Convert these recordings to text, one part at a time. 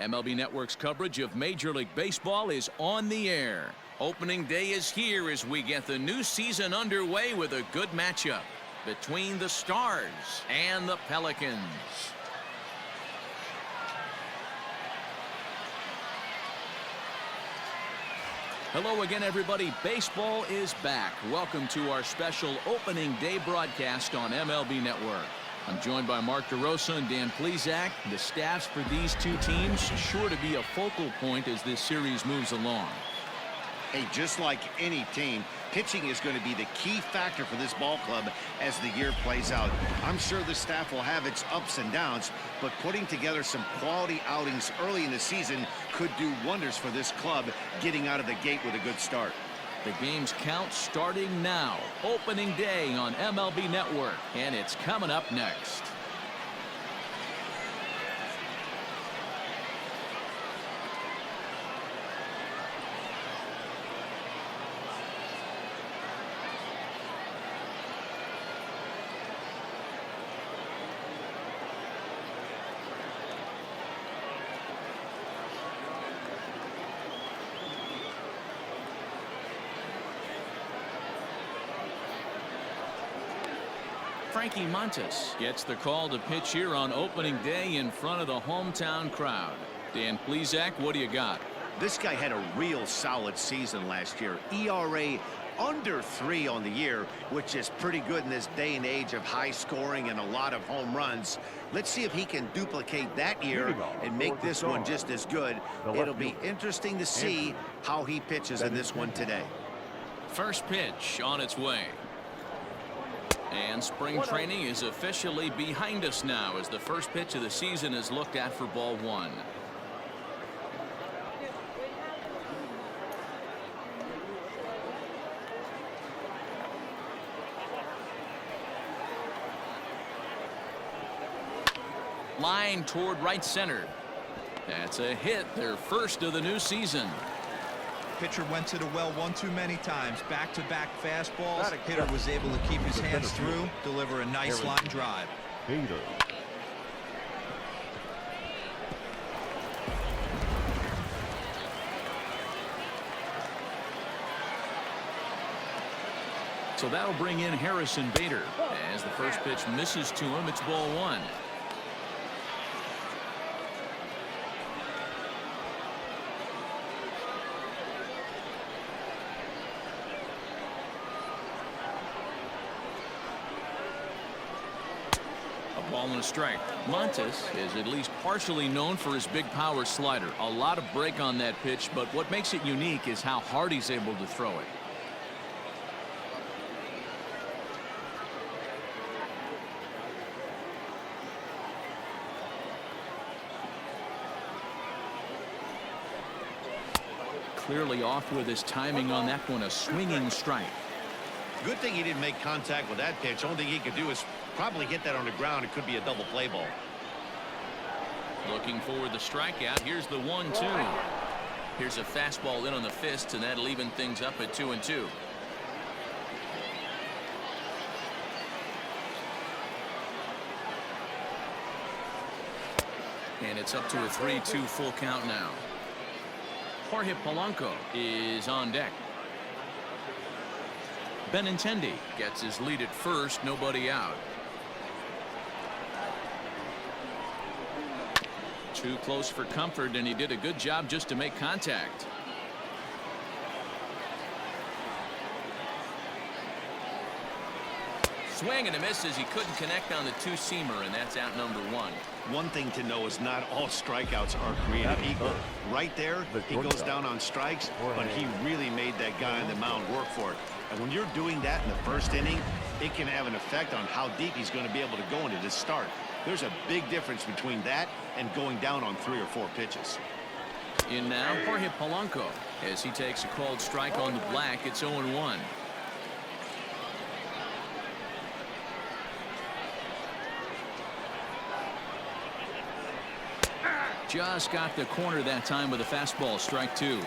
MLB Network's coverage of Major League Baseball is on the air. Opening day is here as we get the new season underway with a good matchup between the Stars and the Pelicans. Hello again, everybody. Baseball is back. Welcome to our special opening day broadcast on MLB Network. I'm joined by Mark DeRosa and Dan Plesac. The staffs for these two teams sure to be a focal point as this series moves along. Hey, just like any team, pitching is going to be the key factor for this ball club as the year plays out. I'm sure the staff will have its ups and downs, but putting together some quality outings early in the season could do wonders for this club getting out of the gate with a good start. The game's count starting now. Opening day on MLB Network, and it's coming up next. Frankie Montes gets the call to pitch here on opening day in front of the hometown crowd. Dan Plesac, what do you got? This guy had a real solid season last year. ERA under 3 on the year, which is pretty good in this day and age of high scoring and a lot of home runs. Let's see if he can duplicate that year and make this one just as good. It'll be interesting to see how he pitches in this one today. First pitch on its way. And spring training is officially behind us now as the first pitch of the season is looked at for ball one. Line toward right center. That's a hit, their first of the new season. Pitcher went to the well one too many times. Back-to-back fastballs. Hitter was able to keep his hands through, deliver a nice line drive. So that'll bring in Harrison Bader. As the first pitch misses to him, it's ball one. Ball and a strike. Montes is at least partially known for his big power slider. A lot of break on that pitch, but what makes it unique is how hard he's able to throw it. Clearly off with his timing on that one, a swinging strike. Good thing he didn't make contact with that pitch. Only thing he could do is probably hit that on the ground. It could be a double play ball. Looking for the strikeout. Here's the 1-2. Here's a fastball in on the fist, and that'll even things up at 2-2. And it's up to a 3-2 full count now. Jorge Polanco is on deck. Benintendi gets his lead at first, nobody out. Too close for comfort, and he did a good job just to make contact. Swing and a miss as he couldn't connect on the two-seamer, and that's out number one. One thing to know is not all strikeouts are created equal. Right there, he goes down on strikes, but he really made that guy on the mound work for it. And when you're doing that in the first inning, it can have an effect on how deep he's going to be able to go into this start. There's a big difference between that and going down on 3 or 4 pitches. In now, Jorge Polanco, as he takes a called strike on the black. It's 0-1. Just got the corner that time with a fastball, strike 2.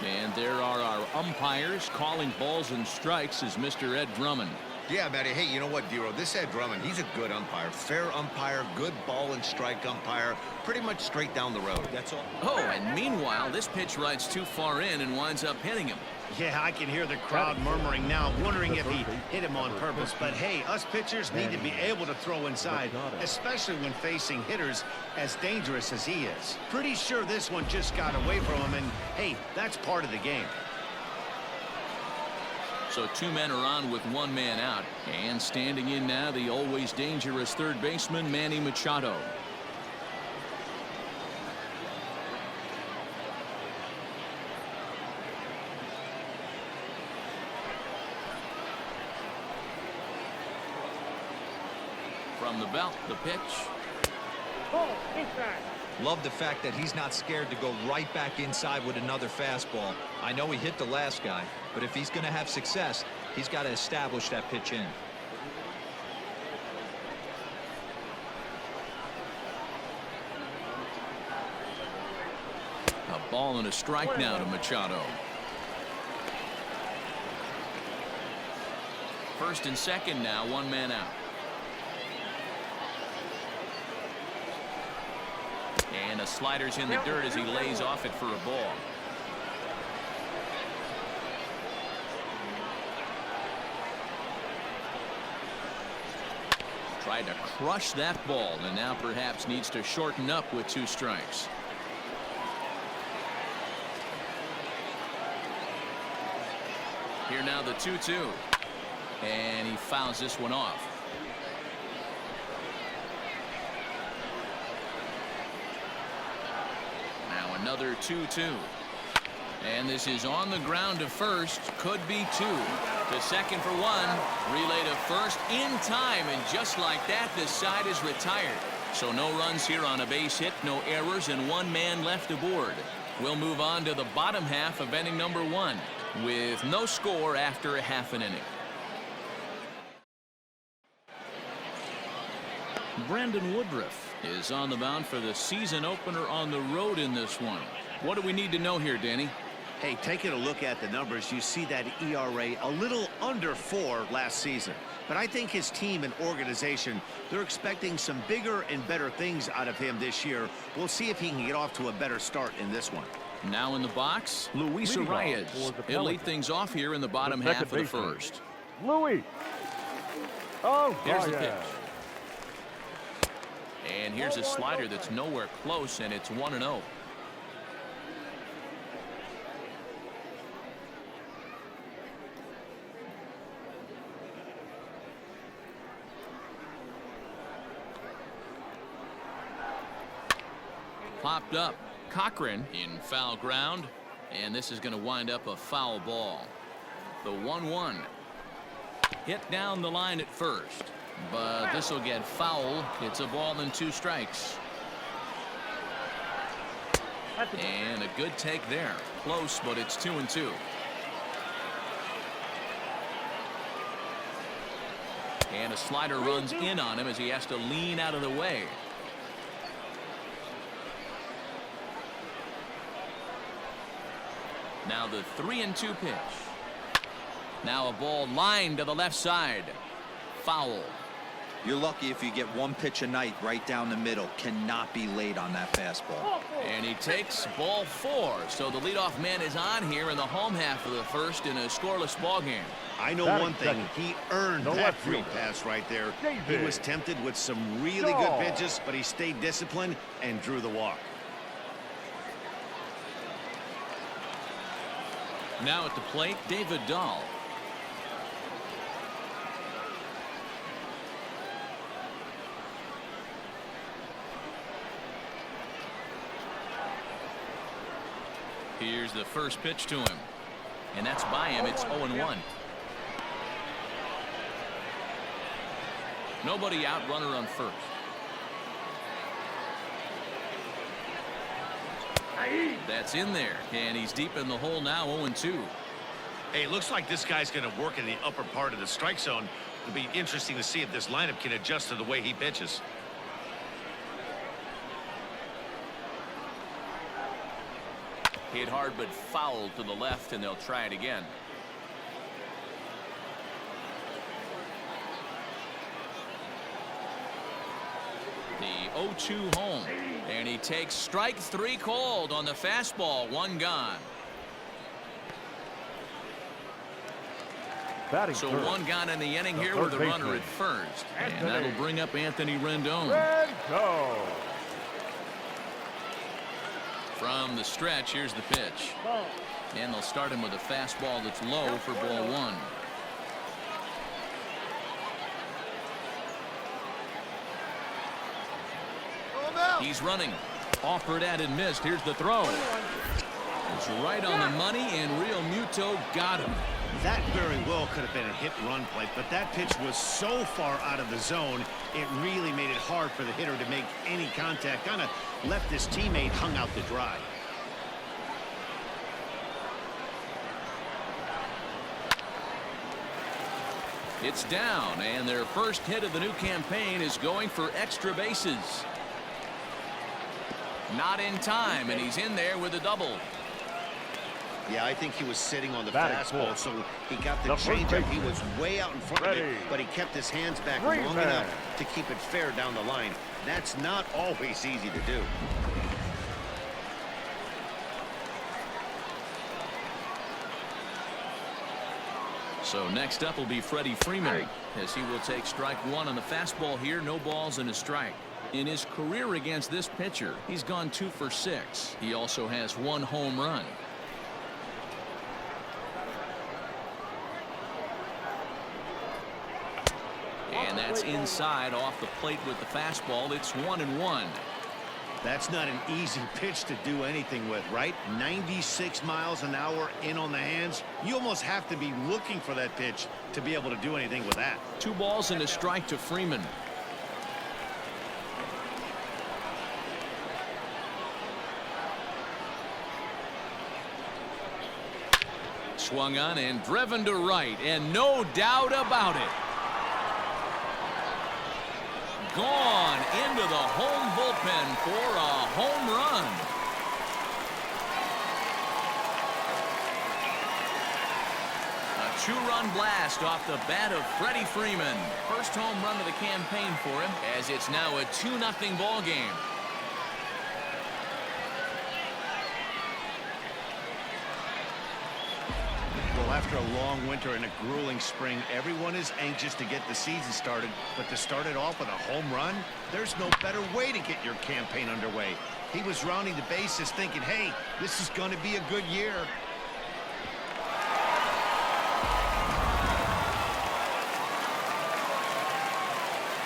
And there are our umpires calling balls and strikes as Mr. Ed Drummond. Yeah, Matty. Hey, you know what, Dero? This Ed Drummond, he's a good umpire. Fair umpire, good ball and strike umpire. Pretty much straight down the road. That's all. Oh, and meanwhile, this pitch rides too far in and winds up hitting him. Yeah, I can hear the crowd murmuring now, wondering if he hit him on purpose. But, hey, us pitchers need to be able to throw inside, especially when facing hitters as dangerous as he is. Pretty sure this one just got away from him, and, hey, that's part of the game. So 2 men are on with 1 man out. And standing in now, the always dangerous third baseman, Manny Machado. From the belt, the pitch. Love the fact that he's not scared to go right back inside with another fastball. I know he hit the last guy, but if he's going to have success, he's got to establish that pitch in. A ball and a strike now to Machado. First and second now, 1 man out. And a slider's in the dirt as he lays off it for a ball. Tried to crush that ball and now perhaps needs to shorten up with 2 strikes. Here now the 2-2. And he fouls this one off. Another 2-2. And this is on the ground to first. Could be 2. To second for 1. Relay to first in time. And just like that, the side is retired. So no runs here on a base hit, no errors, and 1 man left aboard. We'll move on to the bottom half of inning number 1 with no score after a half an inning. Brandon Woodruff is on the mound for the season opener on the road in this one. What do we need to know here, Danny? Hey, taking a look at the numbers, you see that ERA a little under 4 last season. But I think his team and organization, they're expecting some bigger and better things out of him this year. We'll see if he can get off to a better start in this one. Now in the box, Luis Arias. He'll lead things off here in the bottom half of the first. Louis. Oh, here's the pitch. And here's a slider that's nowhere close, and it's 1-0. Popped up. Cochran in foul ground, and this is going to wind up a foul ball. The 1-1. Hit down the line at first. But this will get foul. It's a ball and 2 strikes. And a good take there. Close, but it's 2-2. And a slider runs in on him as he has to lean out of the way. Now the 3-2 pitch. Now a ball lined to the left side. Foul. You're lucky if you get 1 pitch a night right down the middle. Cannot be late on that fastball. And he takes ball 4. So the leadoff man is on here in the home half of the first in a scoreless ball game. I know one thing. He earned that free pass right there. He was tempted with some really good pitches, but he stayed disciplined and drew the walk. Now at the plate, David Dahl. Here's the first pitch to him. And that's by him. It's 0-1. Nobody out, runner on first. That's in there. And he's deep in the hole now, 0-2. Hey, it looks like this guy's going to work in the upper part of the strike zone. It'll be interesting to see if this lineup can adjust to the way he pitches. Hit hard but foul to the left, and they'll try it again. 0-2 home. And he takes strike 3 called on the fastball. 1 gone. Batting So third. 1 gone in the inning The here third with a runner baseman. at first. And Anthony. that'll bring up Anthony Rendon. Rendon. From the stretch, here's the pitch. And they'll start him with a fastball that's low for ball 1. He's running. Offered at and missed. Here's the throw. It's right on the money, and Real Muto got him. That very well could have been a hit-run play, but that pitch was so far out of the zone, it really made it hard for the hitter to make any contact. Kind of left his teammate hung out to dry. It's down, and their first hit of the new campaign is going for extra bases. Not in time, and he's in there with a double. Yeah, I think he was sitting on the Batting fastball, fourth. so he got the The first changeup. He baseman. was way out in front of Ready. it, but he kept his hands back Green long man. enough to keep it fair down the line. That's not always easy to do. So next up will be Freddie Freeman, as he will take strike 1 on the fastball here. No balls and a strike. In his career against this pitcher, he's gone 2 for 6. He also has 1 home run. And that's inside off the plate with the fastball. It's 1-1. That's not an easy pitch to do anything with, right? 96 miles an hour in on the hands. You almost have to be looking for that pitch to be able to do anything with that. 2 balls and a strike to Freeman. Swung on and driven to right, and no doubt about it. Gone into the home bullpen for a home run. A 2-run blast off the bat of Freddie Freeman. First home run of the campaign for him, as it's now a 2-0 ball game. Well, after a long winter and a grueling spring, everyone is anxious to get the season started. But to start it off with a home run, there's no better way to get your campaign underway. He was rounding the bases thinking, hey, this is going to be a good year.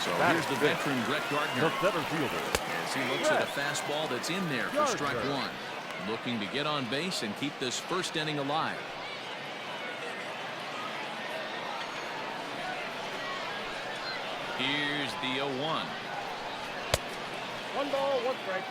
So here's the veteran Brett The Gardner, center fielder. as he looks at a fastball that's in there for strike 1. Looking to get on base and keep this first inning alive. Here's the 0-1. 1 ball, 1 strike.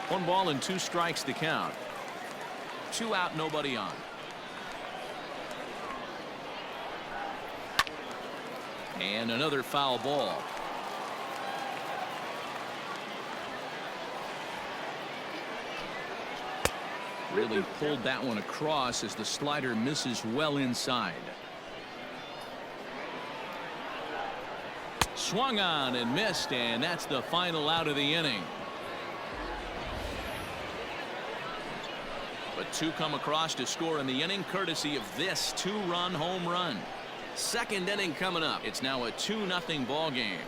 One ball and 2 strikes to count. 2 out, nobody on. And another foul ball. Really pulled that one across as the slider misses well inside. Swung on and missed, and that's the final out of the inning. But 2 come across to score in the inning, courtesy of this 2-run home run. Second inning coming up. It's now a 2-0 ball game.